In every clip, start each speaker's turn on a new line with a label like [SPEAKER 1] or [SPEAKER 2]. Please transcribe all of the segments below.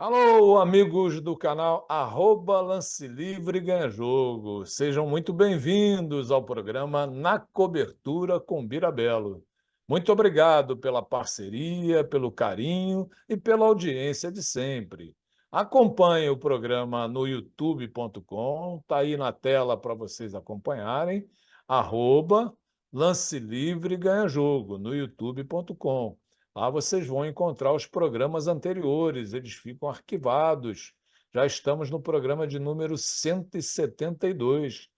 [SPEAKER 1] Alô, amigos do canal Lance Livre Ganha Jogo. Sejam muito bem-vindos ao programa Na Cobertura com Birabelo. Muito obrigado pela parceria, pelo carinho e pela audiência de sempre. Acompanhe o programa no youtube.com, está aí na tela para vocês acompanharem, arroba Lance Livre Ganha Jogo, no youtube.com. Lá vocês vão encontrar os programas anteriores, eles ficam arquivados. Já estamos no programa de número 172.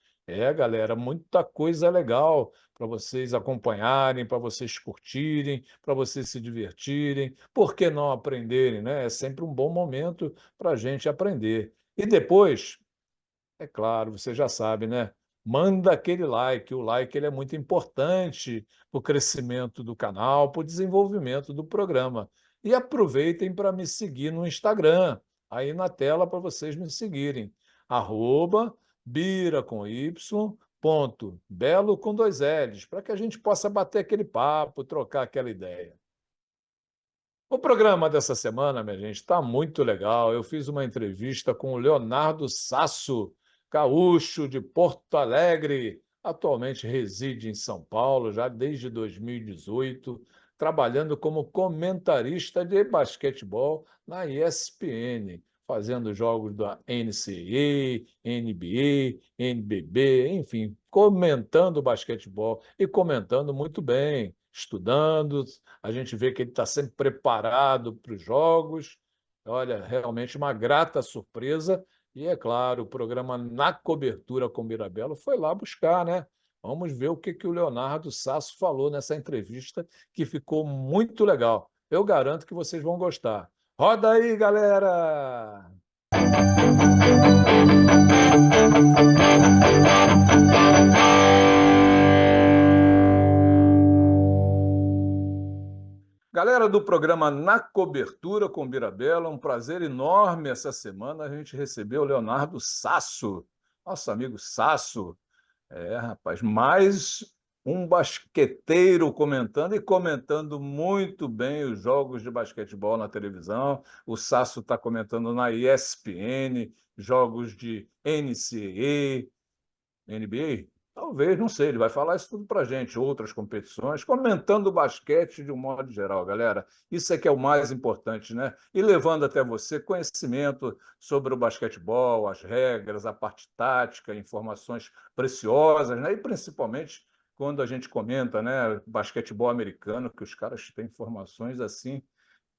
[SPEAKER 1] Galera, muita coisa legal para vocês acompanharem, para vocês curtirem, para vocês se divertirem. Por que não aprenderem, né? É sempre um bom momento para a gente aprender. E depois, é claro, você já sabe, né? Manda aquele like. O like ele é muito importante para o crescimento do canal, para o desenvolvimento do programa. E aproveitem para me seguir no Instagram, aí na tela para vocês me seguirem. Bira com Y, ponto, Belo com dois L's, para que a gente possa bater aquele papo, trocar aquela ideia. O programa dessa semana, minha gente, está muito legal. Eu fiz uma entrevista com o Leonardo Sasso, gaúcho de Porto Alegre, atualmente reside em São Paulo, já desde 2018, trabalhando como comentarista de basquetebol na ESPN, fazendo jogos da NCAA, NBA, NBB, enfim, comentando basquetebol e comentando muito bem, estudando. A gente vê que ele está sempre preparado para os jogos. Olha, realmente uma grata surpresa. E é claro, o programa Na Cobertura com Mirabello foi lá buscar, né? Vamos ver o que o Leonardo Sasso falou nessa entrevista, que ficou muito legal. Eu garanto que vocês vão gostar. Roda aí, galera! Galera do programa Na Cobertura com Birabella, um prazer enorme essa semana a gente recebeu o Leonardo Sasso, nosso amigo Sasso. Rapaz, mais um basqueteiro comentando e comentando muito bem os jogos de basquetebol na televisão. O Sasso está comentando na ESPN, jogos de NCAA, NBA. Talvez, não sei, ele vai falar isso tudo para gente, outras competições, comentando o basquete de um modo geral, galera. Isso é que é o mais importante, né? E levando até você conhecimento sobre o basquetebol, as regras, a parte tática, informações preciosas, né? E principalmente quando a gente comenta, né, basquetebol americano, que os caras têm informações assim,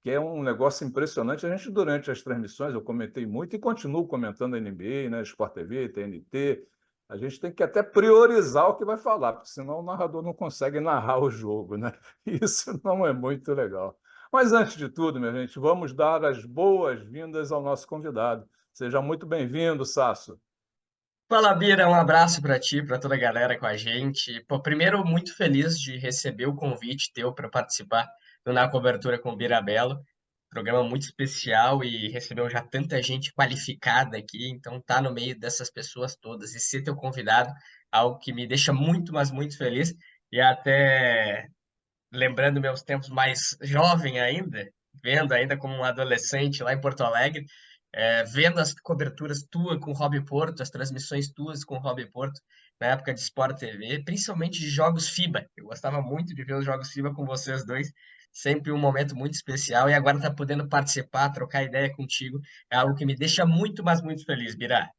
[SPEAKER 1] que é um negócio impressionante. A gente, durante as transmissões, eu comentei muito e continuo comentando a NBA, né, Sport TV, TNT. A gente tem que até priorizar o que vai falar, porque senão o narrador não consegue narrar o jogo, né? Isso não é muito legal. Mas antes de tudo, minha gente, vamos dar as boas-vindas ao nosso convidado. Seja muito bem-vindo, Sasso.
[SPEAKER 2] Fala, Bira, um abraço para ti, para toda a galera com a gente. Pô, primeiro, muito feliz de receber o convite teu para participar do Na Cobertura com o Bira Belo. Programa muito especial e recebeu já tanta gente qualificada aqui, então tá no meio dessas pessoas todas e ser teu convidado, algo que me deixa muito, mas muito feliz. E até lembrando meus tempos mais jovem ainda, vendo ainda como um adolescente lá em Porto Alegre, vendo as coberturas tuas com o Rob Porto, as transmissões tuas com o Rob Porto, na época de Sport TV, principalmente de jogos FIBA. Eu gostava muito de ver os jogos FIBA com vocês dois, sempre um momento muito especial, e agora tá podendo participar, trocar ideia contigo, é algo que me deixa muito, mas muito feliz, Birá.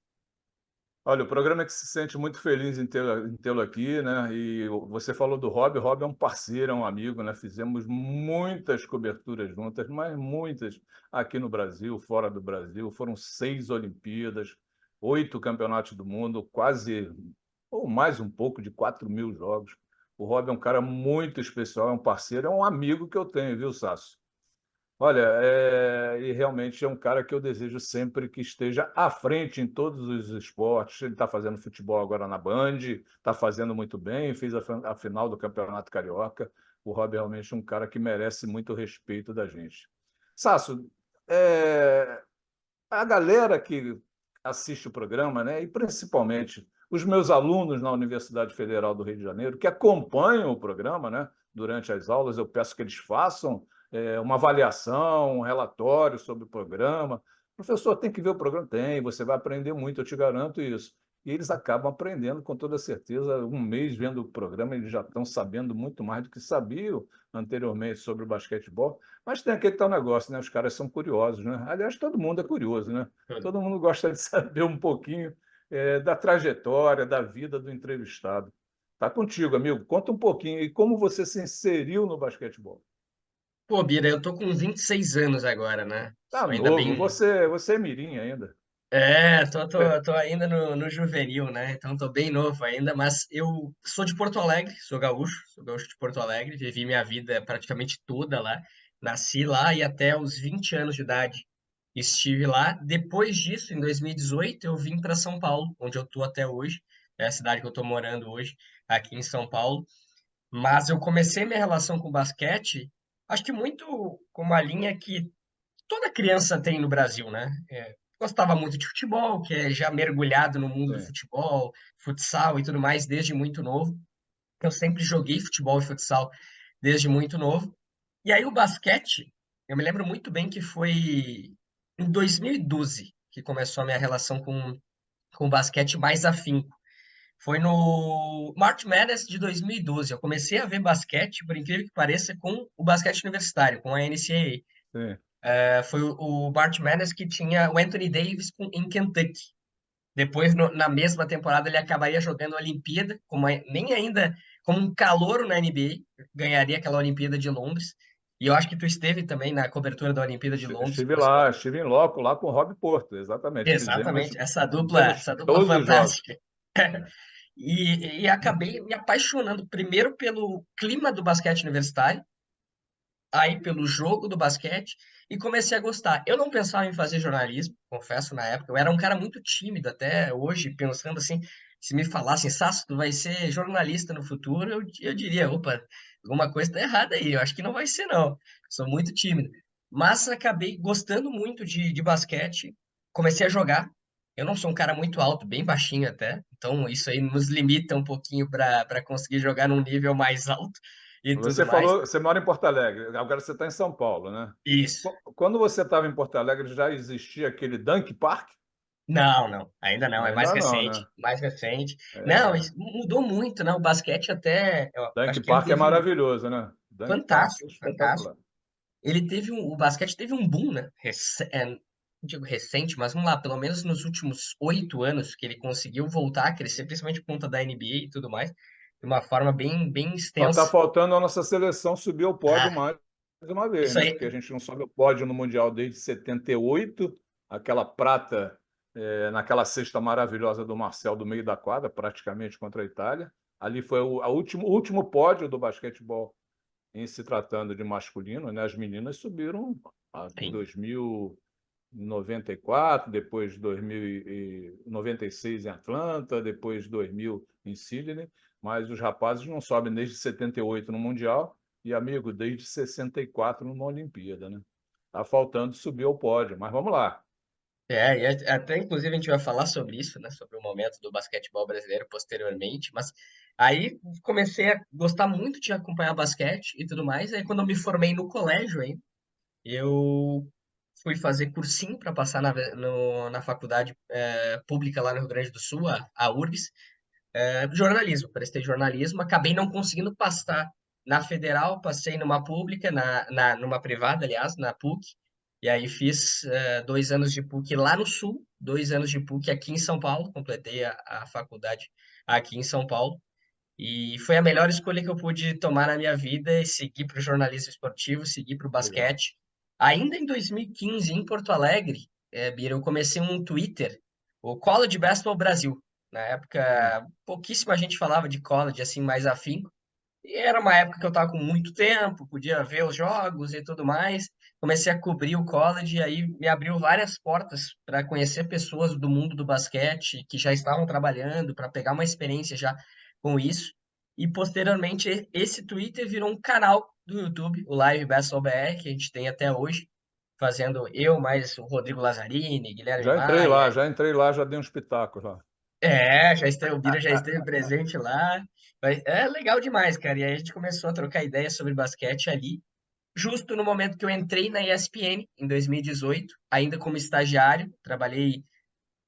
[SPEAKER 1] Olha, o programa é que se sente muito feliz em tê-lo aqui, né? E você falou do Rob. O Rob é um parceiro, é um amigo, né? Fizemos muitas coberturas juntas, mas muitas aqui no Brasil, fora do Brasil. Foram 6 Olimpíadas, 8 Campeonatos do Mundo, quase, ou mais um pouco, de 4.000 jogos. O Rob é um cara muito especial, é um parceiro, é um amigo que eu tenho, viu, Sasso? Olha, e realmente é um cara que eu desejo sempre que esteja à frente em todos os esportes. Ele está fazendo futebol agora na Band, está fazendo muito bem, fez a final do Campeonato Carioca. O Rob é realmente um cara que merece muito respeito da gente. Sasso, é, a galera que assiste o programa, né, e principalmente os meus alunos na Universidade Federal do Rio de Janeiro, que acompanham o programa, né, durante as aulas, eu peço que eles façam uma avaliação, um relatório sobre o programa. O professor tem que ver o programa? Tem, você vai aprender muito, eu te garanto isso. E eles acabam aprendendo com toda certeza. Um mês vendo o programa, eles já estão sabendo muito mais do que sabiam anteriormente sobre o basquetebol. Mas tem aquele tal negócio, né? Os caras são curiosos, né? Aliás, todo mundo é curioso, né? Todo mundo gosta de saber um pouquinho da trajetória, da vida do entrevistado. Tá contigo, amigo. Conta um pouquinho. E como você se inseriu no basquetebol?
[SPEAKER 2] Pô, Bira, eu tô com 26 anos agora, né?
[SPEAKER 1] Tá
[SPEAKER 2] Sou ainda
[SPEAKER 1] novo.
[SPEAKER 2] bem.
[SPEAKER 1] Você é mirim ainda.
[SPEAKER 2] Tô ainda no juvenil, né? Então tô bem novo ainda, mas eu sou de Porto Alegre, sou gaúcho de Porto Alegre, vivi minha vida praticamente toda lá. Nasci lá e até os 20 anos de idade estive lá. Depois disso, em 2018, eu vim para São Paulo, onde eu tô até hoje. É a cidade que eu tô morando hoje, aqui em São Paulo. Mas eu comecei minha relação com basquete, acho que muito com uma linha que toda criança tem no Brasil, né? Gostava muito de futebol, que é já mergulhado no mundo do
[SPEAKER 1] Sim.
[SPEAKER 2] futebol, futsal e tudo mais desde muito novo. Eu sempre joguei futebol e futsal desde muito novo. E aí o basquete, eu me lembro muito bem que foi em 2012 que começou a minha relação com o basquete mais afinco. Foi no March Madness de 2012. Eu comecei a ver basquete, por incrível que pareça, com o basquete universitário, com a NCAA.
[SPEAKER 1] Sim.
[SPEAKER 2] Foi o March Madness que tinha o Anthony Davis em Kentucky. Depois, na mesma temporada, ele acabaria jogando a Olimpíada, nem ainda como um calouro na NBA, ganharia aquela Olimpíada de Londres. E eu acho que tu esteve também na cobertura da Olimpíada de Londres.
[SPEAKER 1] Estive lá, estive em loco, lá com o Rob Porto, exatamente.
[SPEAKER 2] Exatamente,
[SPEAKER 1] Fizemos
[SPEAKER 2] essa dupla
[SPEAKER 1] todos os jogos.
[SPEAKER 2] fantástica. E acabei me apaixonando primeiro pelo clima do basquete universitário, aí pelo jogo do basquete e comecei a gostar. Eu não pensava em fazer jornalismo, confesso, na época. Eu era um cara muito tímido até hoje, pensando assim, se me falassem, Sasso, tu vai ser jornalista no futuro, eu diria, opa, alguma coisa tá errada aí, eu acho que não vai ser não. Sou muito tímido. Mas acabei gostando muito de basquete, comecei a jogar. Eu não sou um cara muito alto, bem baixinho até, então isso aí nos limita um pouquinho para conseguir jogar num nível mais alto e tudo
[SPEAKER 1] Você
[SPEAKER 2] mais.
[SPEAKER 1] falou, você mora em Porto Alegre, agora você está em São Paulo, né?
[SPEAKER 2] Isso.
[SPEAKER 1] Quando você estava em Porto Alegre, já existia aquele Dunk Park?
[SPEAKER 2] Não, não, ainda não, é mais
[SPEAKER 1] Ainda não,
[SPEAKER 2] recente,
[SPEAKER 1] né?
[SPEAKER 2] mais recente. Não,
[SPEAKER 1] É,
[SPEAKER 2] isso mudou muito, né? O basquete até, eu
[SPEAKER 1] Dunk
[SPEAKER 2] acho que ele
[SPEAKER 1] Park é
[SPEAKER 2] teve um
[SPEAKER 1] maravilhoso, né? Dunk Park é
[SPEAKER 2] fantástico, fantástico.
[SPEAKER 1] espetacular.
[SPEAKER 2] O basquete teve um boom, né? Não digo recente, mas vamos lá, pelo menos nos últimos 8 anos que ele conseguiu voltar a crescer, principalmente por conta da NBA e tudo mais, de uma forma bem
[SPEAKER 1] Só está
[SPEAKER 2] extensa.
[SPEAKER 1] faltando a nossa seleção subir ao pódio
[SPEAKER 2] Ah,
[SPEAKER 1] mais uma vez,
[SPEAKER 2] isso
[SPEAKER 1] né?
[SPEAKER 2] aí,
[SPEAKER 1] Porque a gente não sobe ao pódio no Mundial desde 78, aquela prata naquela cesta maravilhosa do Marcel do meio da quadra, praticamente contra a Itália. Ali foi o último pódio do basquetebol em se tratando de masculino, né? As meninas subiram em
[SPEAKER 2] sim.
[SPEAKER 1] 2094, depois 2096 em Atlanta, depois 2000 em Sydney, mas os rapazes não sobem desde 78 no Mundial e, amigo, desde 64 numa Olimpíada, né? Tá faltando subir ao pódio, mas vamos lá.
[SPEAKER 2] Até inclusive a gente vai falar sobre isso, né? Sobre o momento do basquetebol brasileiro posteriormente, mas aí comecei a gostar muito de acompanhar basquete e tudo mais. Aí quando eu me formei no colégio aí, eu fui fazer cursinho para passar na faculdade pública lá no Rio Grande do Sul, a URGS, jornalismo, prestei jornalismo, acabei não conseguindo passar na federal, passei numa pública, numa privada, aliás, na PUC, e aí fiz 2 anos de PUC lá no Sul, 2 anos de PUC aqui em São Paulo, completei a faculdade aqui em São Paulo, e foi a melhor escolha que eu pude tomar na minha vida, e seguir para o jornalismo esportivo, seguir para o
[SPEAKER 1] Legal.
[SPEAKER 2] basquete. Ainda em 2015, em Porto Alegre, Bira, eu comecei um Twitter, o College Basketball Brasil. Na
[SPEAKER 1] Sim.
[SPEAKER 2] época, pouquíssima gente falava de college assim mais afinco. E era uma época que eu estava com muito tempo, podia ver os jogos e tudo mais. Comecei a cobrir o college e aí me abriu várias portas para conhecer pessoas do mundo do basquete que já estavam trabalhando, para pegar uma experiência já com isso. E posteriormente esse Twitter virou um canal do YouTube, o Live Basketball BR, que a gente tem até hoje, fazendo eu mais o Rodrigo Lazzarini, Guilherme Maia.
[SPEAKER 1] Já entrei lá, já dei um espetáculo lá.
[SPEAKER 2] O Bira já esteve presente lá. É legal demais, cara. E aí a gente começou a trocar ideias sobre basquete ali. justo no momento que eu entrei na ESPN, em 2018, ainda como estagiário. Trabalhei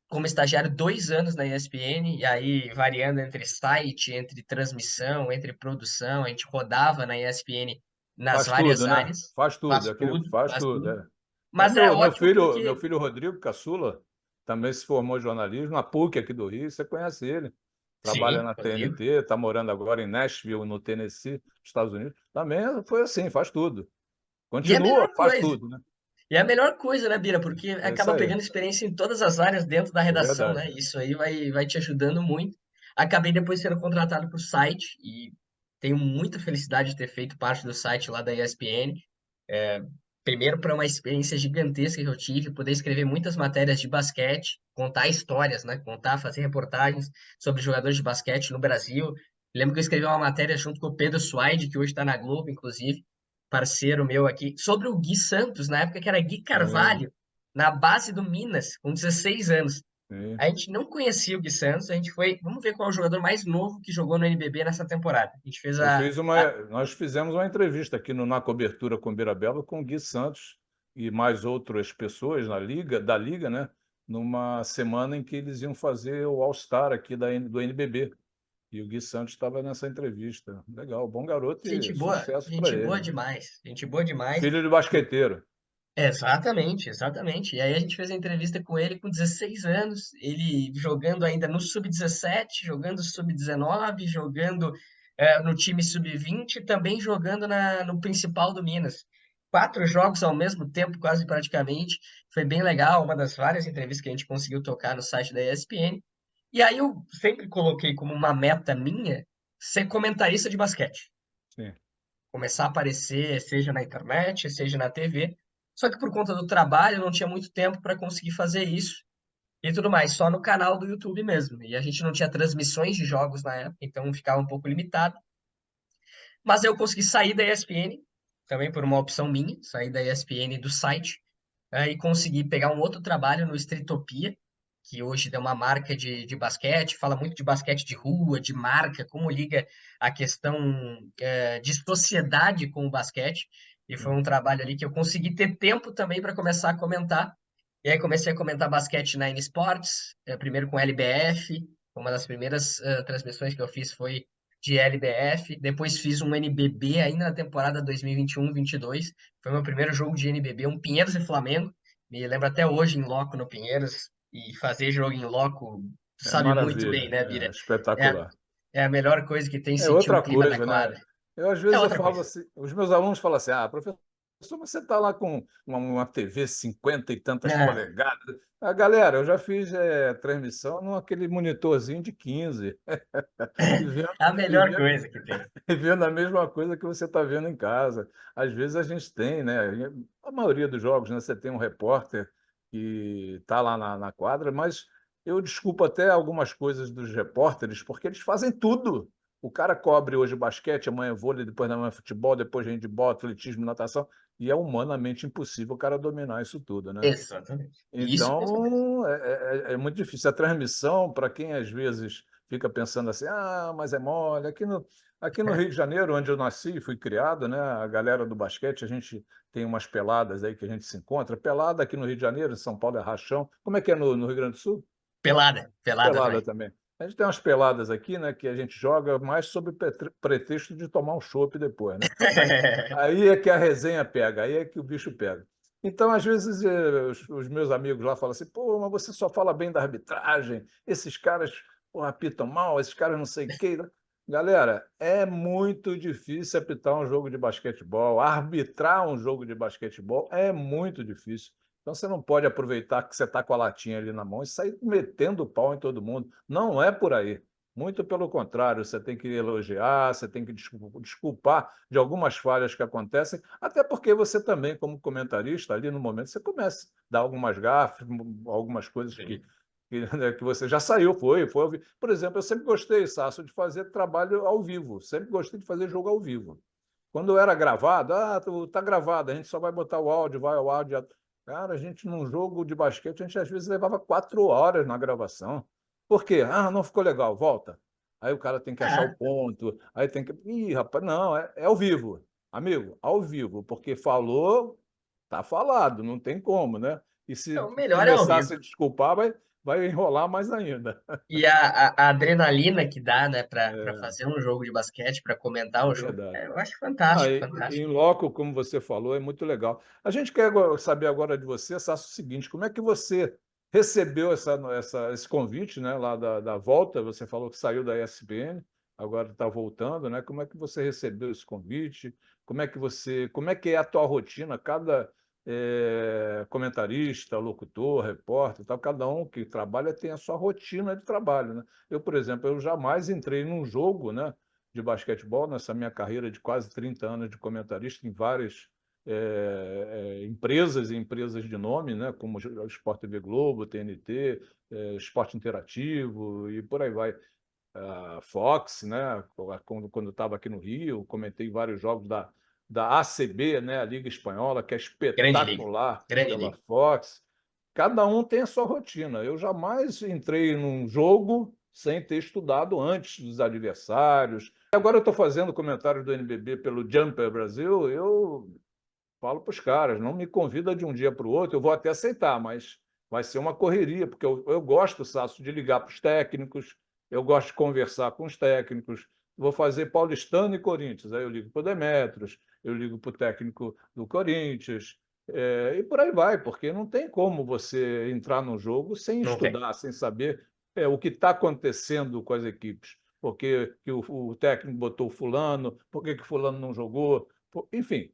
[SPEAKER 2] como estagiário 2 anos na ESPN, e aí variando entre site, entre transmissão, entre produção, a gente rodava na ESPN nas
[SPEAKER 1] Faz
[SPEAKER 2] várias
[SPEAKER 1] tudo, né?
[SPEAKER 2] áreas,
[SPEAKER 1] Faz tudo,
[SPEAKER 2] faz
[SPEAKER 1] aquele
[SPEAKER 2] tudo,
[SPEAKER 1] faz
[SPEAKER 2] faz
[SPEAKER 1] tudo.
[SPEAKER 2] tudo.
[SPEAKER 1] É. É
[SPEAKER 2] Mas é ótimo
[SPEAKER 1] meu
[SPEAKER 2] porque,
[SPEAKER 1] filho Rodrigo Caçula também se formou em jornalismo na PUC aqui do Rio, você conhece ele. Trabalha
[SPEAKER 2] sim,
[SPEAKER 1] na
[SPEAKER 2] Rodrigo.
[SPEAKER 1] TNT, está morando agora em Nashville, no Tennessee, Estados Unidos. Também foi assim, faz tudo.
[SPEAKER 2] E é a
[SPEAKER 1] Continua,
[SPEAKER 2] melhor
[SPEAKER 1] faz
[SPEAKER 2] coisa.
[SPEAKER 1] tudo, né?
[SPEAKER 2] E é a melhor coisa, né, Bira? Porque
[SPEAKER 1] É isso
[SPEAKER 2] acaba
[SPEAKER 1] aí,
[SPEAKER 2] pegando experiência em todas as áreas dentro da
[SPEAKER 1] é
[SPEAKER 2] redação, né?
[SPEAKER 1] verdade.
[SPEAKER 2] Isso aí vai te ajudando muito. Acabei depois sendo contratado para o site e tenho muita felicidade de ter feito parte do site lá da ESPN. Primeiro, para uma experiência gigantesca que eu tive, poder escrever muitas matérias de basquete, contar histórias, né? Contar, fazer reportagens sobre jogadores de basquete no Brasil. Lembro que eu escrevi uma matéria junto com o Pedro Suaide, que hoje está na Globo, inclusive, parceiro meu aqui, sobre o Gui Santos, na época que era Gui
[SPEAKER 1] Sim,
[SPEAKER 2] Carvalho, na base do Minas, com 16 anos.
[SPEAKER 1] sim.
[SPEAKER 2] A gente não conhecia o Gui Santos, a gente foi, vamos ver qual é o jogador mais novo que jogou no NBB nessa temporada. A gente fez
[SPEAKER 1] Nós fizemos uma entrevista aqui Na Cobertura com Birabelo com o Gui Santos e mais outras pessoas da Liga, né? Numa semana em que eles iam fazer o All-Star aqui do NBB. E o Gui Santos estava nessa entrevista. Legal, bom garoto e sucesso para
[SPEAKER 2] gente
[SPEAKER 1] ele,
[SPEAKER 2] boa
[SPEAKER 1] né?
[SPEAKER 2] demais, gente boa demais.
[SPEAKER 1] Filho de basqueteiro.
[SPEAKER 2] Exatamente, exatamente. E aí a gente fez a entrevista com ele com 16 anos, ele jogando ainda no sub-17, jogando sub-19, jogando no time sub-20, também jogando no principal do Minas. 4 jogos ao mesmo tempo, quase praticamente. Foi bem legal, uma das várias entrevistas que a gente conseguiu tocar no site da ESPN. E aí eu sempre coloquei como uma meta minha ser comentarista de basquete,
[SPEAKER 1] Sim,
[SPEAKER 2] começar a aparecer, seja na internet, seja na TV. Só que por conta do trabalho, eu não tinha muito tempo para conseguir fazer isso e tudo mais, só no canal do YouTube mesmo. E a gente não tinha transmissões de jogos na época, então ficava um pouco limitado. Mas eu consegui sair da ESPN, também por uma opção minha, sair da ESPN do site, e consegui pegar um outro trabalho no Streetopia, que hoje é uma marca de basquete, fala muito de basquete de rua, de marca, como liga a questão de sociedade com o basquete. E foi
[SPEAKER 1] sim.
[SPEAKER 2] um trabalho ali que eu consegui ter tempo também para começar a comentar. E aí comecei a comentar basquete na N Sports, primeiro com LBF, uma das primeiras transmissões que eu fiz foi de LBF, depois fiz um NBB ainda na temporada 2021-22, foi meu primeiro jogo de NBB, um Pinheiros e Flamengo, me lembro até hoje em loco no Pinheiros, e fazer jogo em loco, tu
[SPEAKER 1] É
[SPEAKER 2] sabe muito bem,
[SPEAKER 1] maravilha,
[SPEAKER 2] né,
[SPEAKER 1] é
[SPEAKER 2] Bira? É,
[SPEAKER 1] espetacular.
[SPEAKER 2] é a melhor coisa que tem
[SPEAKER 1] É
[SPEAKER 2] sentir o
[SPEAKER 1] outra
[SPEAKER 2] clima da
[SPEAKER 1] coisa, né?
[SPEAKER 2] quadra.
[SPEAKER 1] Às
[SPEAKER 2] É
[SPEAKER 1] vezes eu
[SPEAKER 2] outra
[SPEAKER 1] falo
[SPEAKER 2] coisa.
[SPEAKER 1] assim, os meus alunos falam assim, professor, mas você está lá com uma TV 50 e tantas
[SPEAKER 2] É,
[SPEAKER 1] polegadas. Ah, galera, eu já fiz transmissão aquele monitorzinho de 15 e vendo,
[SPEAKER 2] é a
[SPEAKER 1] e
[SPEAKER 2] melhor
[SPEAKER 1] vendo,
[SPEAKER 2] coisa que tem.
[SPEAKER 1] e vendo a mesma coisa que você está vendo em casa. Às vezes a gente tem, né? A maioria dos jogos, né? Você tem um repórter que está lá na quadra, mas eu desculpo até algumas coisas dos repórteres, porque eles fazem tudo. O cara cobre hoje basquete, amanhã vôlei, depois da manhã futebol, depois handebol, atletismo, natação, e é humanamente impossível o cara dominar isso tudo, né?
[SPEAKER 2] Exatamente. Isso com certeza.
[SPEAKER 1] Então, é muito difícil. A transmissão, para quem às vezes fica pensando assim, mas é mole. Aqui no Rio de Janeiro, onde eu nasci e fui criado, né, a galera do basquete, a gente tem umas peladas aí que a gente se encontra. Pelada aqui no Rio de Janeiro, em São Paulo é rachão. Como é que é no Rio Grande do Sul?
[SPEAKER 2] Pelada, pelada
[SPEAKER 1] Pelada
[SPEAKER 2] também.
[SPEAKER 1] também. A gente tem umas peladas aqui, né, que a gente joga mais sob pretexto de tomar um chopp depois, né? Aí é que a resenha pega, aí é que o bicho pega. Então, às vezes, os meus amigos lá falam assim, pô, mas você só fala bem da arbitragem, esses caras, pô, apitam mal, esses caras não sei o quê. Galera, é muito difícil apitar um jogo de basquetebol, arbitrar um jogo de basquetebol é muito difícil. Então, você não pode aproveitar que você está com a latinha ali na mão e sair metendo o pau em todo mundo. Não é por aí. Muito pelo contrário, você tem que elogiar, você tem que desculpar de algumas falhas que acontecem, até porque você também, como comentarista, ali no momento, você começa a dar algumas gafes, algumas coisas
[SPEAKER 2] Sim.
[SPEAKER 1] né, que você já saiu, foi ao vivo. Por exemplo, eu sempre gostei, Sasso, de fazer trabalho ao vivo, sempre gostei de fazer jogo ao vivo. Quando era gravado, tá gravado, a gente só vai botar o áudio, vai ao áudio. Cara, a gente num jogo de basquete, a gente às vezes levava 4 horas na gravação. Por quê? Não ficou legal, volta. Aí o cara tem que achar o
[SPEAKER 2] É,
[SPEAKER 1] ponto, aí tem que. Ih, rapaz, não, é ao vivo. amigo, ao vivo, porque falou, tá falado, não tem como, né? E se
[SPEAKER 2] Então, melhor é ao
[SPEAKER 1] começar a
[SPEAKER 2] vivo.
[SPEAKER 1] se desculpar, vai enrolar mais ainda.
[SPEAKER 2] E a adrenalina que dá, né, para
[SPEAKER 1] É,
[SPEAKER 2] fazer um jogo de basquete, para comentar
[SPEAKER 1] é
[SPEAKER 2] o jogo,
[SPEAKER 1] verdade.
[SPEAKER 2] eu acho
[SPEAKER 1] Ah,
[SPEAKER 2] fantástico,
[SPEAKER 1] em
[SPEAKER 2] fantástico.
[SPEAKER 1] loco, como você falou, é muito legal. A gente quer saber agora de você, Sasso, o seguinte: como é que você recebeu esse convite, né, lá da volta? Você falou que saiu da ESPN, agora está voltando, né? Como é que você recebeu esse convite? Como é que é a tua rotina? Cada comentarista, locutor, repórter, tal, cada um que trabalha tem a sua rotina de trabalho, né? Eu, por exemplo, eu jamais entrei num jogo, né, de basquetebol nessa minha carreira de quase 30 anos de comentarista em várias empresas e empresas de nome, né, como o Sport TV Globo, TNT, Esporte Interativo e por aí vai. A Fox, né, quando eu estava aqui no Rio, comentei vários jogos da ACB, né, a Liga Espanhola, que é
[SPEAKER 2] Grande liga,
[SPEAKER 1] espetacular
[SPEAKER 2] grande
[SPEAKER 1] pela
[SPEAKER 2] liga.
[SPEAKER 1] Fox. Cada um tem a sua rotina. Eu jamais entrei num jogo sem ter estudado antes dos adversários. Agora eu estou fazendo comentários do NBB pelo Jumper Brasil, eu falo para os caras, não me convida de um dia para o outro, eu vou até aceitar, mas vai ser uma correria, porque eu gosto, Sasso, de ligar para os técnicos, eu gosto de conversar com os técnicos, vou fazer Paulistano e Corinthians, aí eu ligo para o Demetrios, eu ligo para o técnico do Corinthians, e por aí vai, porque não tem como você entrar no jogo sem
[SPEAKER 2] Não tem.
[SPEAKER 1] estudar, sem saber o que está acontecendo com as equipes. Por que o técnico botou fulano, por que fulano não jogou, enfim,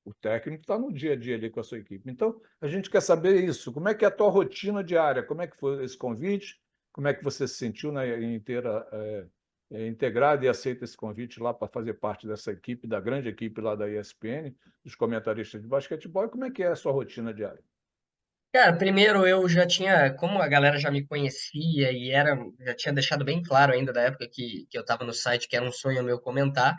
[SPEAKER 1] o técnico está no dia a dia ali com a sua equipe. Então, a gente quer saber isso. Como é que é a tua rotina diária? Como é que foi esse convite? Como é que você se sentiu inteira, integrado e aceita esse convite lá para fazer parte dessa equipe, da grande equipe lá da ESPN, dos comentaristas de basquetebol? E como é que é a sua rotina diária?
[SPEAKER 2] Cara, primeiro eu já tinha, como a galera já me conhecia e já tinha deixado bem claro ainda da época que eu estava no site que era um sonho meu comentar,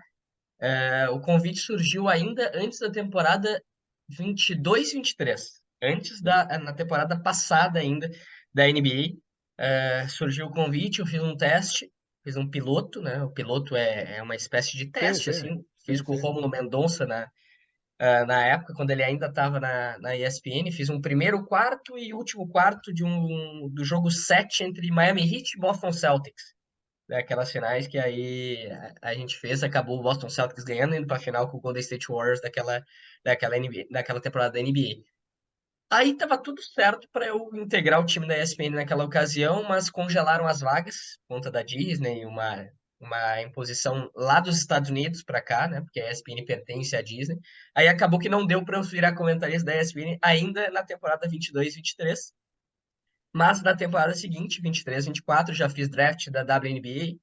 [SPEAKER 2] o convite surgiu ainda antes da temporada 22-23, na temporada passada ainda da NBA. Surgiu o convite, eu fiz um teste, fiz um piloto, né? O piloto é uma espécie de
[SPEAKER 1] Sim,
[SPEAKER 2] teste,
[SPEAKER 1] sim,
[SPEAKER 2] assim, fiz
[SPEAKER 1] sim,
[SPEAKER 2] com o
[SPEAKER 1] sim.
[SPEAKER 2] Rômulo Mendonça na época, quando ele ainda estava na ESPN, fiz um primeiro quarto e último quarto do jogo 7 entre Miami Heat e Boston Celtics. Daquelas finais que aí a gente fez, acabou o Boston Celtics ganhando, indo para a final com o Golden State Warriors daquela NBA, daquela temporada da NBA. Aí tava tudo certo para eu integrar o time da ESPN naquela ocasião, mas congelaram as vagas por conta da Disney, uma imposição lá dos Estados Unidos para cá, né? Porque a ESPN pertence à Disney. Aí acabou que não deu para eu virar comentarista da ESPN ainda na temporada 22-23, mas na temporada seguinte, 23-24, já fiz draft da WNBA.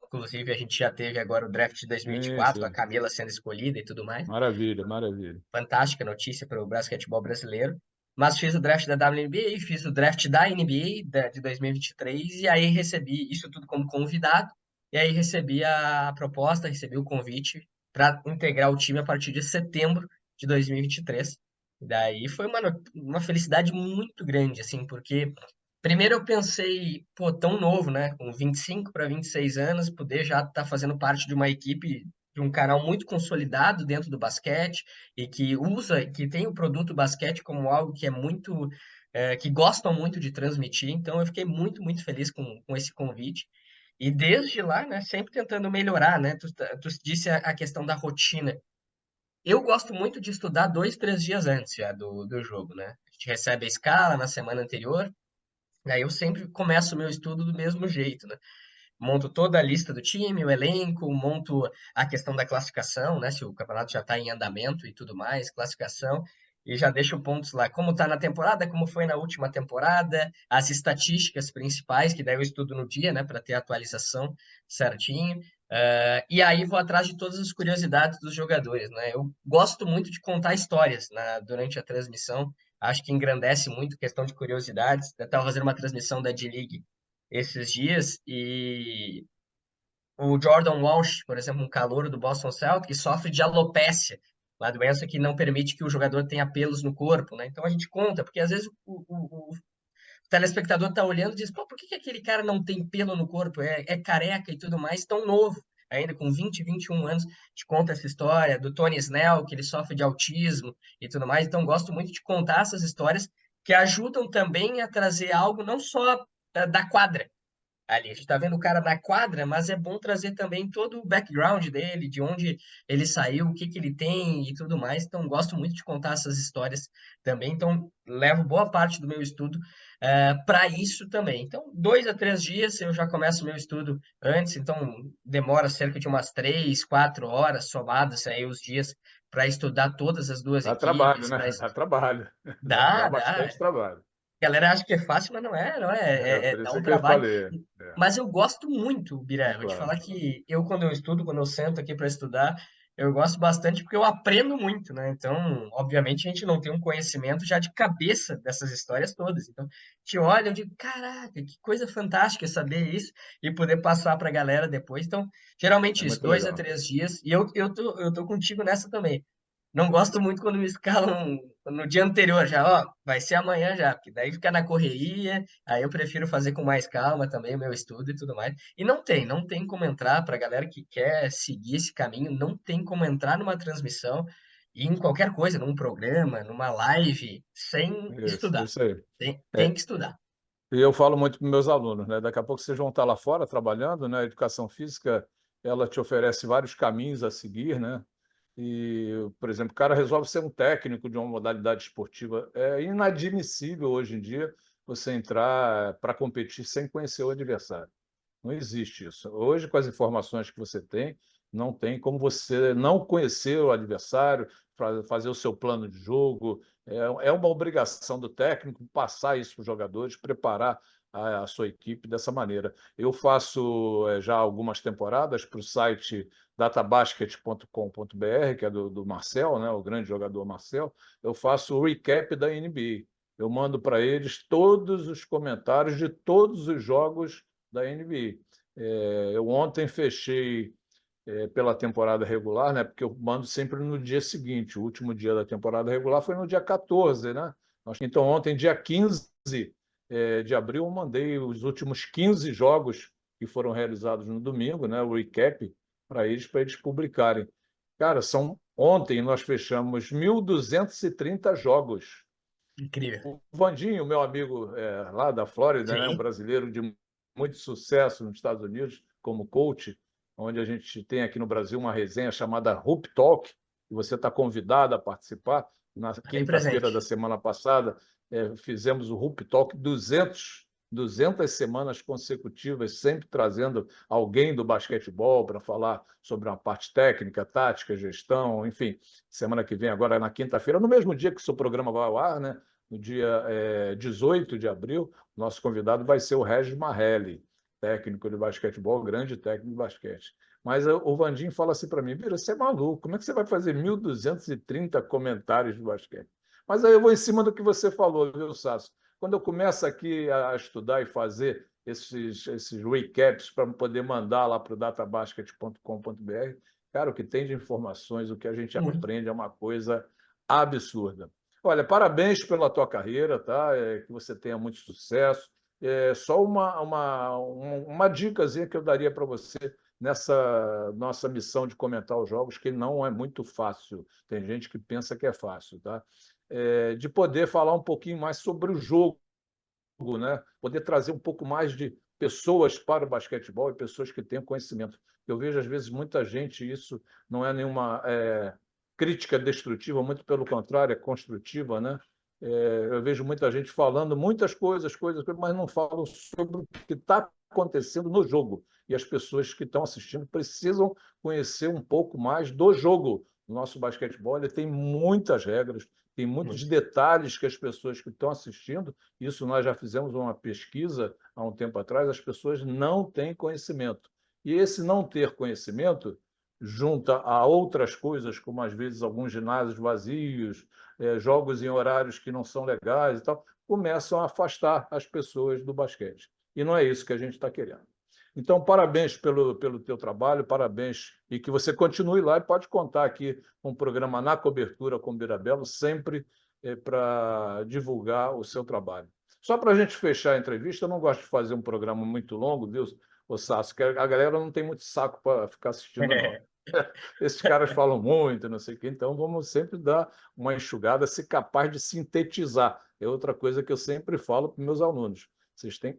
[SPEAKER 2] Inclusive, a gente já teve agora o draft de
[SPEAKER 1] Sim,
[SPEAKER 2] 2024, a
[SPEAKER 1] sim.
[SPEAKER 2] Camila sendo escolhida e tudo mais.
[SPEAKER 1] Maravilha, maravilha.
[SPEAKER 2] Fantástica notícia para o basquetebol brasileiro. Mas fiz o draft da WNBA, fiz o draft da NBA de 2023, e aí recebi isso tudo como convidado. E aí recebi a proposta, recebi o convite para integrar o time a partir de setembro de 2023. E daí foi uma felicidade muito grande, assim, porque primeiro eu pensei, pô, tão novo, né? Com 25 para 26 anos, poder já estar fazendo parte de uma equipe, de um canal muito consolidado dentro do basquete e que tem o produto basquete como algo que é muito, que gostam muito de transmitir. Então eu fiquei muito, muito feliz com esse convite. E desde lá, né, sempre tentando melhorar, né? Tu disse a questão da rotina. Eu gosto muito de estudar 2, 3 dias antes já do jogo, né? A gente recebe a escala na semana anterior, aí eu sempre começo o meu estudo do mesmo jeito, né? Monto toda a lista do time, o elenco, monto a questão da classificação, né? Se o campeonato já está em andamento e tudo mais, classificação, e já deixo pontos lá, como está na temporada, como foi na última temporada, as estatísticas principais, que daí eu estudo no dia, né, para ter a atualização certinho. E aí vou atrás de todas as curiosidades dos jogadores, né? Eu gosto muito de contar histórias durante a transmissão, acho que engrandece muito a questão de curiosidades. Eu estava fazendo uma transmissão da D-League esses dias e o Jordan Walsh, por exemplo, um calouro do Boston Celtics, sofre de alopécia, uma doença que não permite que o jogador tenha pelos no corpo, né? Então a gente conta, porque às vezes o telespectador tá olhando e diz, pô, por que aquele cara não tem pelo no corpo? É careca e tudo mais, tão novo. ainda com 20, 21 anos, te conta essa história do Tony Snell, que ele sofre de autismo e tudo mais. Então, gosto muito de contar essas histórias que ajudam também a trazer algo não só da quadra, ali. A gente tá vendo o cara na quadra, mas é bom trazer também todo o background dele, de onde ele saiu, o que que ele tem e tudo mais. Então, gosto muito de contar essas histórias também. Então, levo boa parte do meu estudo para isso também. Então, 2 a 3 dias eu já começo o meu estudo antes, então demora cerca de umas 3, 4 horas somadas aí os dias para estudar todas as duas
[SPEAKER 1] Dá trabalho,
[SPEAKER 2] equipes.
[SPEAKER 1] né? Dá trabalho. Dá
[SPEAKER 2] Dá.
[SPEAKER 1] bastante trabalho.
[SPEAKER 2] A galera acha que é fácil, mas não é, não é.
[SPEAKER 1] Por
[SPEAKER 2] Dá
[SPEAKER 1] isso
[SPEAKER 2] um
[SPEAKER 1] é que eu
[SPEAKER 2] trabalho.
[SPEAKER 1] falei.
[SPEAKER 2] Mas eu gosto muito, Biré. Vou te
[SPEAKER 1] Claro.
[SPEAKER 2] falar que eu, quando eu estudo, quando eu sento aqui para estudar, eu gosto bastante porque eu aprendo muito, né? Então, obviamente, a gente não tem um conhecimento já de cabeça dessas histórias todas. Então, te olha, eu digo, caraca, que coisa fantástica saber isso e poder passar para a galera depois. Então,
[SPEAKER 1] É
[SPEAKER 2] geralmente isso,
[SPEAKER 1] muito
[SPEAKER 2] dois a
[SPEAKER 1] legal.
[SPEAKER 2] três dias. E eu tô contigo nessa também. Não gosto muito quando me escalam no dia anterior já, ó, vai ser amanhã já, porque daí fica na correria, aí eu prefiro fazer com mais calma também o meu estudo e tudo mais. E não tem como entrar, para a galera que quer seguir esse caminho, não tem como entrar numa transmissão e em qualquer coisa, num programa, numa live, sem estudar.
[SPEAKER 1] Isso aí.
[SPEAKER 2] Tem
[SPEAKER 1] É,
[SPEAKER 2] que estudar.
[SPEAKER 1] e eu falo muito para meus alunos, né? Daqui a pouco vocês vão estar lá fora trabalhando, né? A educação física, ela te oferece vários caminhos a seguir, né? E, por exemplo, o cara resolve ser um técnico de uma modalidade esportiva. É inadmissível hoje em dia você entrar para competir sem conhecer o adversário. Não existe isso. Hoje, com as informações que você tem, não tem como você não conhecer o adversário, fazer o seu plano de jogo. É uma obrigação do técnico passar isso para os jogadores, preparar a sua equipe dessa maneira. Eu faço já algumas temporadas para o site databasket.com.br, que é do Marcel, né, o grande jogador Marcel. Eu faço o recap da NBA. Eu mando para eles todos os comentários de todos os jogos da NBA. Eu ontem fechei pela temporada regular, né? Porque eu mando sempre no dia seguinte. O último dia da temporada regular foi no dia 14, né? Então, ontem, dia 15 de abril, eu mandei os últimos 15 jogos que foram realizados no domingo, né? O recap para eles publicarem. Cara, ontem nós fechamos 1.230 jogos.
[SPEAKER 2] Incrível.
[SPEAKER 1] O Vandinho, meu amigo lá da Flórida, né, um
[SPEAKER 2] Sim,
[SPEAKER 1] brasileiro de muito sucesso nos Estados Unidos como coach, onde a gente tem aqui no Brasil uma resenha chamada Hoop Talk, e você está convidado a participar. Na
[SPEAKER 2] aí
[SPEAKER 1] quinta-feira da
[SPEAKER 2] presente.
[SPEAKER 1] semana passada, fizemos o Hoop Talk 200 semanas consecutivas, sempre trazendo alguém do basquetebol para falar sobre uma parte técnica, tática, gestão, enfim. Semana que vem, agora na quinta-feira, no mesmo dia que o seu programa vai ao ar, né? No dia 18 de abril, nosso convidado vai ser o Regis Marrelli, técnico de basquetebol, grande técnico de basquete. Mas o Vandinho fala assim para mim: Bira, você é maluco, como é que você vai fazer 1.230 comentários de basquete? Mas aí eu vou em cima do que você falou, viu, Sasso? Quando eu começo aqui a estudar e fazer esses recaps para poder mandar lá para o databasket.com.br, cara, o que tem de informações, o que a gente
[SPEAKER 2] Muito.
[SPEAKER 1] aprende é uma coisa absurda. Olha, parabéns pela tua carreira, tá? Que você tenha muito sucesso. Só uma dicasinha que eu daria para você nessa nossa missão de comentar os jogos, que não é muito fácil. Tem gente que pensa que é fácil, tá? De poder falar um pouquinho mais sobre o jogo, né? Poder trazer um pouco mais de pessoas para o basquetebol e pessoas que tenham conhecimento. Eu vejo, às vezes, muita gente, isso não é nenhuma crítica destrutiva, muito pelo contrário, é construtiva, né? Eu vejo muita gente falando muitas coisas, mas não falam sobre o que está acontecendo no jogo. E as pessoas que estão assistindo precisam conhecer um pouco mais do jogo. O nosso basquetebol ele tem muitas regras, tem muitos
[SPEAKER 2] Muito.
[SPEAKER 1] detalhes que as pessoas que estão assistindo, isso nós já fizemos uma pesquisa há um tempo atrás, as pessoas não têm conhecimento. E esse não ter conhecimento junta a outras coisas, como às vezes alguns ginásios vazios, jogos em horários que não são legais e tal, começam a afastar as pessoas do basquete. E não é isso que a gente está querendo. Então, parabéns pelo teu trabalho, parabéns, e que você continue lá e pode contar aqui com um programa Na Cobertura com Birabelo, sempre para divulgar o seu trabalho. Só para a gente fechar a entrevista, eu não gosto de fazer um programa muito longo, viu? ô Sasso, que a galera não tem muito saco para ficar assistindo, não. Esses caras falam muito, não sei o quê, então vamos sempre dar uma enxugada, ser capaz de sintetizar. É outra coisa que eu sempre falo para os meus alunos. Vocês têm,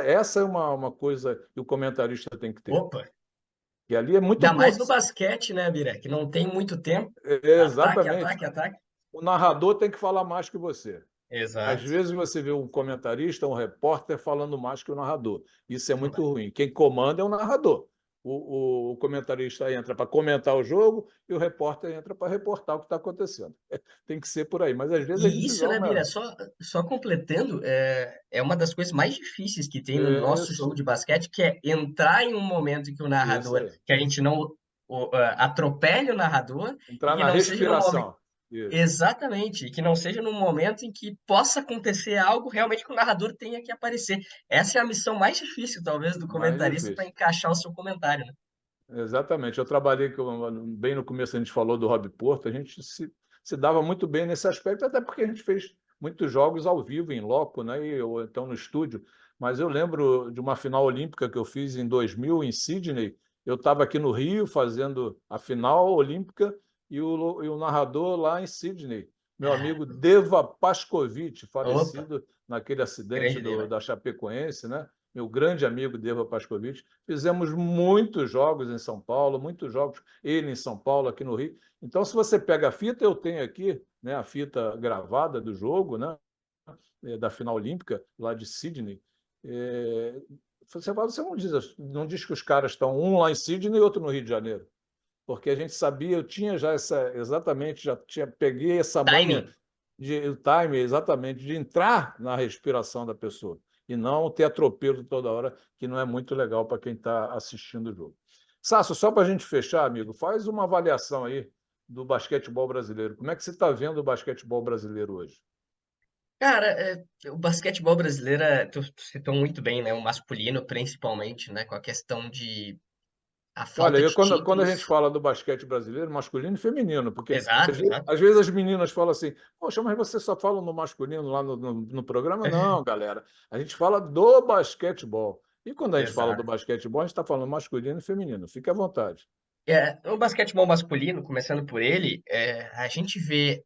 [SPEAKER 1] essa é uma coisa que o comentarista tem que ter.
[SPEAKER 2] Opa!
[SPEAKER 1] E ali é muito
[SPEAKER 2] Ainda mais
[SPEAKER 1] curto.
[SPEAKER 2] no basquete, né, Bira? Que não tem muito tempo. Ataque,
[SPEAKER 1] Exatamente.
[SPEAKER 2] ataque, ataque.
[SPEAKER 1] O narrador tem que falar mais que você. Às
[SPEAKER 2] Exato.
[SPEAKER 1] vezes você vê um comentarista, um repórter falando mais que o narrador. Isso é muito
[SPEAKER 2] Bah.
[SPEAKER 1] ruim. Quem comanda é o narrador. O comentarista entra para comentar o jogo e o repórter entra para reportar o que está acontecendo. Tem que ser por aí. Mas às vezes a
[SPEAKER 2] E
[SPEAKER 1] gente
[SPEAKER 2] isso, né, Bira?
[SPEAKER 1] joga.
[SPEAKER 2] Só completando, é uma das coisas mais difíceis que tem no nosso jogo
[SPEAKER 1] Isso,
[SPEAKER 2] de basquete, que é entrar em um momento em que o
[SPEAKER 1] isso
[SPEAKER 2] narrador,
[SPEAKER 1] aí.
[SPEAKER 2] que a gente não atropele o narrador e
[SPEAKER 1] Entrar
[SPEAKER 2] que
[SPEAKER 1] na
[SPEAKER 2] não seja num momento.
[SPEAKER 1] respiração. Isso.
[SPEAKER 2] Exatamente, e que não seja num momento em que possa acontecer algo realmente que o narrador tenha que aparecer. Essa é a missão mais difícil, talvez, do
[SPEAKER 1] Mais
[SPEAKER 2] comentarista para
[SPEAKER 1] difícil.
[SPEAKER 2] encaixar o seu comentário, né?
[SPEAKER 1] Exatamente. Eu trabalhei, bem no começo a gente falou do Hobby Porto, a gente se dava muito bem nesse aspecto, até porque a gente fez muitos jogos ao vivo, em loco, né? Ou então no estúdio. Mas eu lembro de uma final olímpica que eu fiz em 2000, em Sydney. Eu estava aqui no Rio fazendo a final olímpica e o narrador lá em Sydney. Meu
[SPEAKER 2] Ah,
[SPEAKER 1] amigo Deva Pascovitch,
[SPEAKER 2] opa,
[SPEAKER 1] falecido naquele acidente
[SPEAKER 2] grande Deva.
[SPEAKER 1] da Chapecoense, né? Meu grande amigo Deva Pascovitch. Fizemos muitos jogos em São Paulo, muitos jogos, ele em São Paulo, aqui no Rio. Então, se você pega a fita, eu tenho aqui, né, a fita gravada do jogo, né, da final olímpica, lá de Sydney. É, você não diz que os caras estão um lá em Sydney e outro no Rio de Janeiro, porque a gente sabia, eu tinha já exatamente, peguei essa manha
[SPEAKER 2] Timing.
[SPEAKER 1] o time exatamente de entrar na respiração da pessoa e não ter atropelo toda hora, que não é muito legal para quem está assistindo o jogo. Sasso, só para a gente fechar, amigo, faz uma avaliação aí do basquetebol brasileiro. Como é que você está vendo o basquetebol brasileiro hoje?
[SPEAKER 2] Cara, o basquetebol brasileiro, tu citou muito bem, né? O masculino, principalmente, né? Com a questão de a
[SPEAKER 1] Olha,
[SPEAKER 2] falta de
[SPEAKER 1] quando a gente
[SPEAKER 2] títulos.
[SPEAKER 1] fala do basquete brasileiro, masculino e feminino, porque
[SPEAKER 2] Exato, exato.
[SPEAKER 1] às vezes as meninas falam assim, poxa, mas você só fala no masculino lá no programa? Não, galera, a gente fala do basquetebol. E quando a gente fala do
[SPEAKER 2] Exato.
[SPEAKER 1] basquetebol, a gente está falando masculino e feminino. Fique à vontade.
[SPEAKER 2] O basquetebol masculino, começando por ele, a gente vê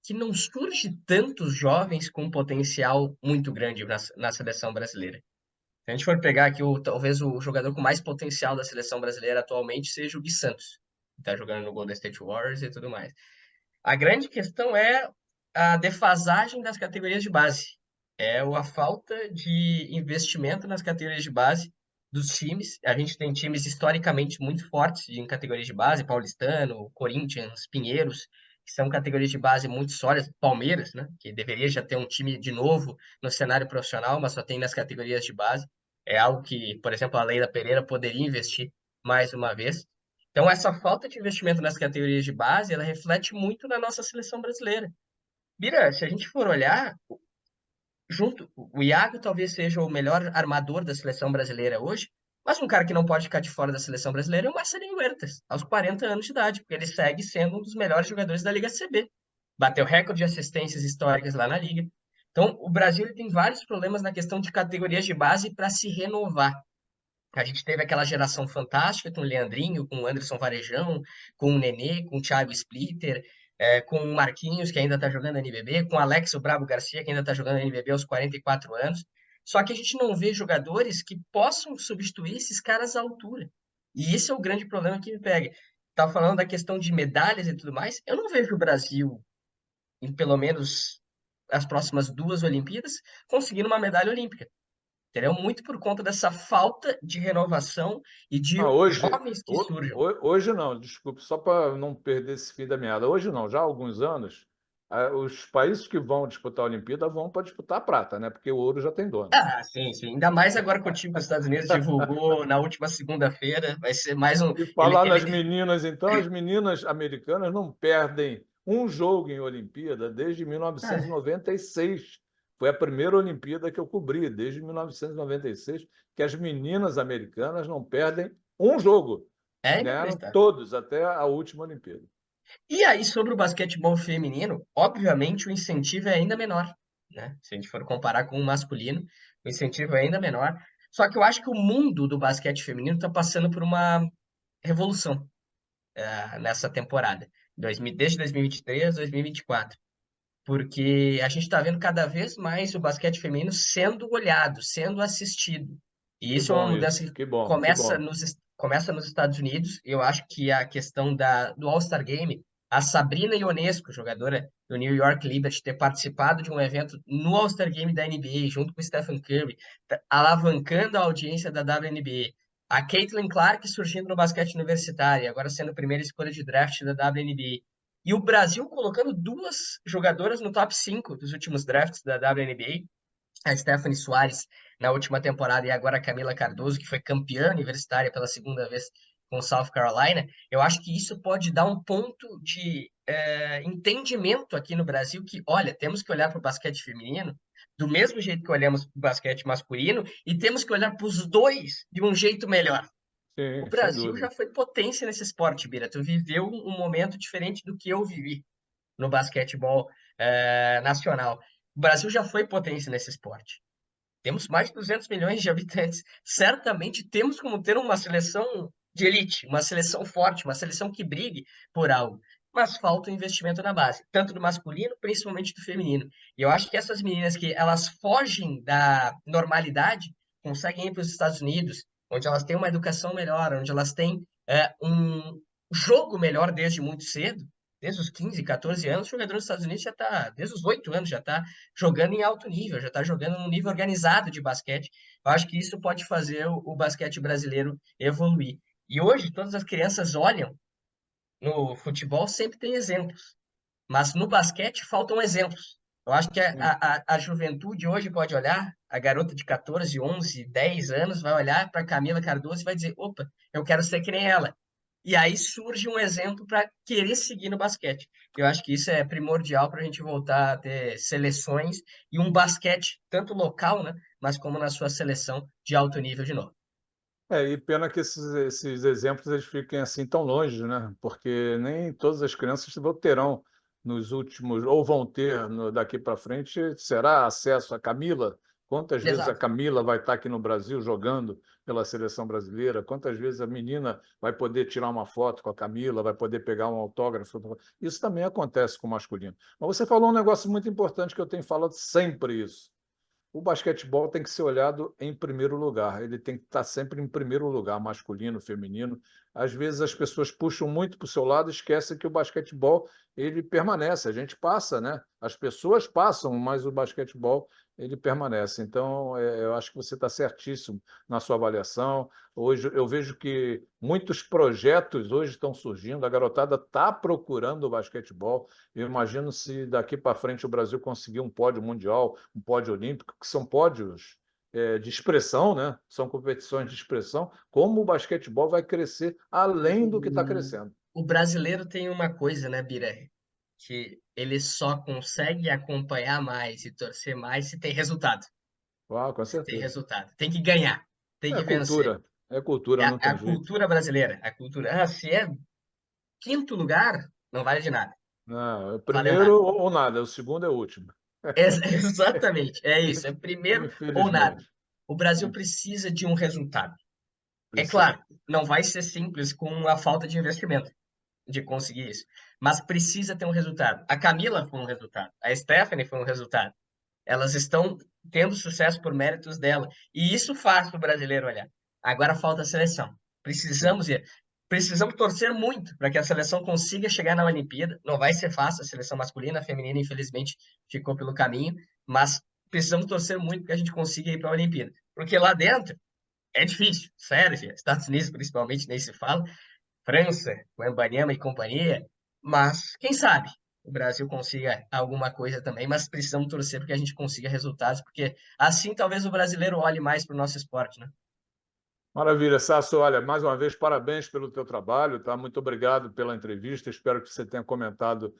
[SPEAKER 2] que não surge tantos jovens com um potencial muito grande na seleção brasileira. Se a gente for pegar aqui, talvez o jogador com mais potencial da seleção brasileira atualmente seja o Gui Santos, que está jogando no Golden State Warriors e tudo mais. A grande questão é a defasagem das categorias de base. A falta de investimento nas categorias de base dos times. A gente tem times historicamente muito fortes em categorias de base, Paulistano, Corinthians, Pinheiros, que são categorias de base muito sólidas, Palmeiras, né, que deveria já ter um time de novo no cenário profissional, mas só tem nas categorias de base. É algo que, por exemplo, a Leila Pereira poderia investir mais uma vez. Então, essa falta de investimento nas categorias de base, ela reflete muito na nossa seleção brasileira. Bira, se a gente for olhar, junto, o Iago talvez seja o melhor armador da seleção brasileira hoje, mas um cara que não pode ficar de fora da seleção brasileira é o Marcelinho Huertas, aos 40 anos de idade, porque ele segue sendo um dos melhores jogadores da Liga CB. Bateu recorde de assistências históricas lá na Liga. Então, o Brasil ele tem vários problemas na questão de categorias de base para se renovar. A gente teve aquela geração fantástica com o Leandrinho, com o Anderson Varejão, com o Nenê, com o Thiago Splitter, com o Marquinhos, que ainda está jogando NBB, com o Alex o Brabo Garcia, que ainda está jogando NBB aos 44 anos. Só que a gente não vê jogadores que possam substituir esses caras à altura. E esse é o grande problema que me pega. Estava falando da questão de medalhas e tudo mais. Eu não vejo o Brasil, em pelo menos as próximas duas Olimpíadas, conseguindo uma medalha olímpica. Entendeu? Muito por conta dessa falta de renovação e de
[SPEAKER 1] Não, hoje,
[SPEAKER 2] jovens que surjam.
[SPEAKER 1] hoje não, desculpe, só para não perder esse fim da meada. Hoje não, já há alguns anos, os países que vão disputar a Olimpíada vão para disputar a prata, né? Porque o ouro já tem dono.
[SPEAKER 2] Ah, sim, sim. Ainda mais agora que o time dos Estados Unidos divulgou na última segunda-feira. Vai ser mais um.
[SPEAKER 1] E
[SPEAKER 2] Ele,
[SPEAKER 1] falar nas
[SPEAKER 2] ele...
[SPEAKER 1] meninas, então, as meninas americanas não perdem um jogo em Olimpíada desde
[SPEAKER 2] Ah,
[SPEAKER 1] 1996. Foi a primeira Olimpíada que eu cobri, desde 1996, que as meninas americanas não perdem um jogo.
[SPEAKER 2] é
[SPEAKER 1] Ganharam
[SPEAKER 2] inacreditável.
[SPEAKER 1] todos até a última Olimpíada.
[SPEAKER 2] E aí, sobre o basquetebol feminino, obviamente o incentivo é ainda menor, né? Se a gente for comparar com o masculino, o incentivo é ainda menor. Só que eu acho que o mundo do basquete feminino está passando por uma revolução nessa temporada, desde 2023 a 2024, porque a gente está vendo cada vez mais o basquete feminino sendo olhado, sendo assistido. E
[SPEAKER 1] Que
[SPEAKER 2] isso é uma
[SPEAKER 1] bom
[SPEAKER 2] mudança
[SPEAKER 1] isso,
[SPEAKER 2] que
[SPEAKER 1] que bom, que bom.
[SPEAKER 2] começa nos Estados Unidos. Eu acho que a questão do All-Star Game, a Sabrina Ionesco, jogadora do New York Liberty, ter participado de um evento no All-Star Game da NBA, junto com o Stephen Curry, alavancando a audiência da WNBA. A Caitlin Clark surgindo no basquete universitário, agora sendo a primeira escolha de draft da WNBA. E o Brasil colocando duas jogadoras no top 5 dos últimos drafts da WNBA, a Stephanie Soares na última temporada e agora a Camila Cardoso, que foi campeã universitária pela segunda vez com South Carolina. Eu acho que isso pode dar um ponto de entendimento aqui no Brasil que, olha, temos que olhar para o basquete feminino do mesmo jeito que olhamos para o basquete masculino e temos que olhar para os dois de um jeito melhor. O
[SPEAKER 1] Sim, sem
[SPEAKER 2] Brasil
[SPEAKER 1] dúvida.
[SPEAKER 2] já foi potência nesse esporte, Bira. Tu viveu um momento diferente do que eu vivi no basquetebol nacional. O Brasil já foi potência nesse esporte. Temos mais de 200 milhões de habitantes. Certamente temos como ter uma seleção de elite, uma seleção forte, uma seleção que brigue por algo. Mas falta o investimento na base, tanto do masculino, principalmente do feminino. E eu acho que essas meninas que elas fogem da normalidade, conseguem ir para os Estados Unidos, onde elas têm uma educação melhor, onde elas têm um jogo melhor desde muito cedo, desde os 15, 14 anos, o jogador dos Estados Unidos já está, desde os 8 anos, já está jogando em alto nível, já está jogando num nível organizado de basquete. Eu acho que isso pode fazer o basquete brasileiro evoluir. E hoje, todas as crianças olham no futebol, sempre tem exemplos, mas no basquete faltam exemplos. Eu acho que a juventude hoje pode olhar, a garota de 14, 11, 10 anos vai olhar para Camila Cardoso e vai dizer: opa, eu quero ser que nem ela. E aí surge um exemplo para querer seguir no basquete. Eu acho que isso é primordial para a gente voltar a ter seleções e um basquete, tanto local, né, mas como na sua seleção de alto nível de novo.
[SPEAKER 1] E pena que esses exemplos eles fiquem assim tão longe, né? Porque nem todas as crianças terão nos últimos, ou vão ter daqui para frente, será acesso a Camila. Quantas vezes a
[SPEAKER 2] Exato.
[SPEAKER 1] Camila vai estar aqui no Brasil jogando pela seleção brasileira? Quantas vezes a menina vai poder tirar uma foto com a Camila, vai poder pegar um autógrafo? Isso também acontece com o masculino. Mas você falou um negócio muito importante que eu tenho falado sempre isso. O basquetebol tem que ser olhado em primeiro lugar, ele tem que estar sempre em primeiro lugar, masculino, feminino. Às vezes as pessoas puxam muito para o seu lado e esquecem que o basquetebol ele permanece, a gente passa, né? As pessoas passam, mas o basquetebol ele permanece. Então, eu acho que você está certíssimo na sua avaliação. Hoje eu vejo que muitos projetos hoje estão surgindo, a garotada está procurando o basquetebol. Eu imagino se daqui para frente o Brasil conseguir um pódio mundial, um pódio olímpico, que são pódios de expressão, né? São competições de expressão, como o basquetebol vai crescer além do que está crescendo.
[SPEAKER 2] O brasileiro tem uma coisa, né, Bira? Que ele só consegue acompanhar mais e torcer mais se tem resultado.
[SPEAKER 1] Ah, com
[SPEAKER 2] Se tem
[SPEAKER 1] certeza.
[SPEAKER 2] resultado. Tem que ganhar, tem que vencer.
[SPEAKER 1] É cultura, não
[SPEAKER 2] A
[SPEAKER 1] tem jeito.
[SPEAKER 2] cultura brasileira, a cultura. Ah, se é quinto lugar, não vale de nada.
[SPEAKER 1] Não, é
[SPEAKER 2] Valeu
[SPEAKER 1] primeiro
[SPEAKER 2] nada.
[SPEAKER 1] ou nada, o segundo é o último.
[SPEAKER 2] Exatamente, é isso. É primeiro ou nada.
[SPEAKER 1] Infelizmente.
[SPEAKER 2] O Brasil precisa de um resultado. É
[SPEAKER 1] Precisa.
[SPEAKER 2] claro, não vai ser simples com a falta de investimento de conseguir isso, mas precisa ter um resultado. A Camila foi um resultado, a Stephanie foi um resultado. Elas estão tendo sucesso por méritos dela. E isso faz o brasileiro olhar. Agora falta a seleção.
[SPEAKER 1] Sim.
[SPEAKER 2] Precisamos ir. Precisamos torcer muito para que a seleção consiga chegar na Olimpíada. Não vai ser fácil, a seleção masculina, a feminina, infelizmente, ficou pelo caminho, mas precisamos torcer muito para que a gente consiga ir para a Olimpíada. Porque lá dentro é difícil, Sérvia, Estados Unidos principalmente, nem se fala, França, com Wembanyama e companhia, mas quem sabe o Brasil consiga alguma coisa também, mas precisamos torcer para que a gente consiga resultados, porque assim talvez o brasileiro olhe mais para o nosso esporte, né?
[SPEAKER 1] Maravilha, Sasso. Olha, mais uma vez, parabéns pelo teu trabalho, tá? Muito obrigado pela entrevista. Espero que você tenha comentado,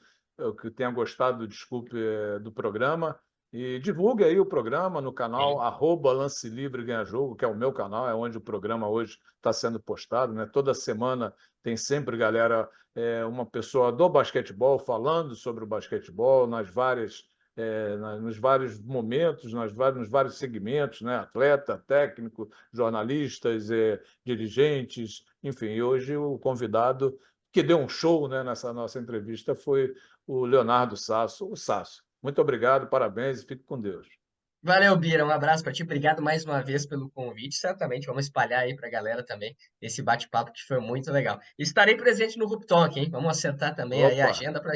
[SPEAKER 1] que tenha gostado, desculpe, do programa. E divulgue aí o programa no canal
[SPEAKER 2] Sim.
[SPEAKER 1] @Lance Livre Ganha Jogo, que é o meu canal, é onde o programa hoje está sendo postado, né? Toda semana tem sempre, galera, uma pessoa do basquetebol falando sobre o basquetebol nas várias nos vários momentos, nos vários segmentos, né? Atleta, técnico, jornalistas, dirigentes, enfim. E hoje o convidado que deu um show, né, nessa nossa entrevista foi o Leonardo Sasso. O Sasso. Muito obrigado, parabéns e fique com Deus.
[SPEAKER 2] Valeu, Bira. Um abraço para ti. Obrigado mais uma vez pelo convite. Certamente vamos espalhar aí para a galera também esse bate-papo que foi muito legal. Estarei presente no Rup Talk, hein? Vamos acertar também aí a
[SPEAKER 1] Opa!
[SPEAKER 2] agenda para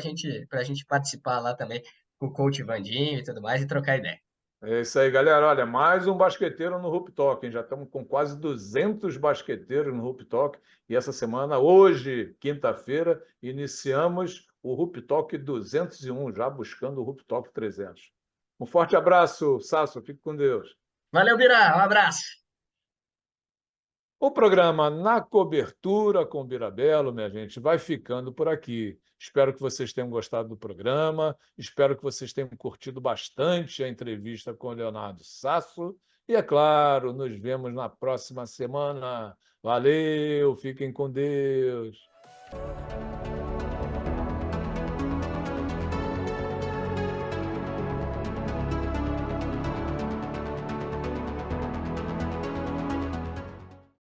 [SPEAKER 2] gente participar lá também com o coach Vandinho e tudo mais e trocar ideia.
[SPEAKER 1] É isso aí, galera. Olha, mais um basqueteiro no Rup Talk, hein? Já estamos com quase 200 basqueteiros no Rup Talk. E essa semana, hoje, quinta-feira, iniciamos o Rup Talk 201, já buscando o Rup Talk 300. Um forte abraço, Sasso. Fique com Deus.
[SPEAKER 2] Valeu, Bira. Um abraço.
[SPEAKER 1] O programa Na Cobertura com Birabelo, minha gente, vai ficando por aqui. Espero que vocês tenham gostado do programa, espero que vocês tenham curtido bastante a entrevista com o Leonardo Sasso. E, é claro, nos vemos na próxima semana. Valeu, fiquem com Deus.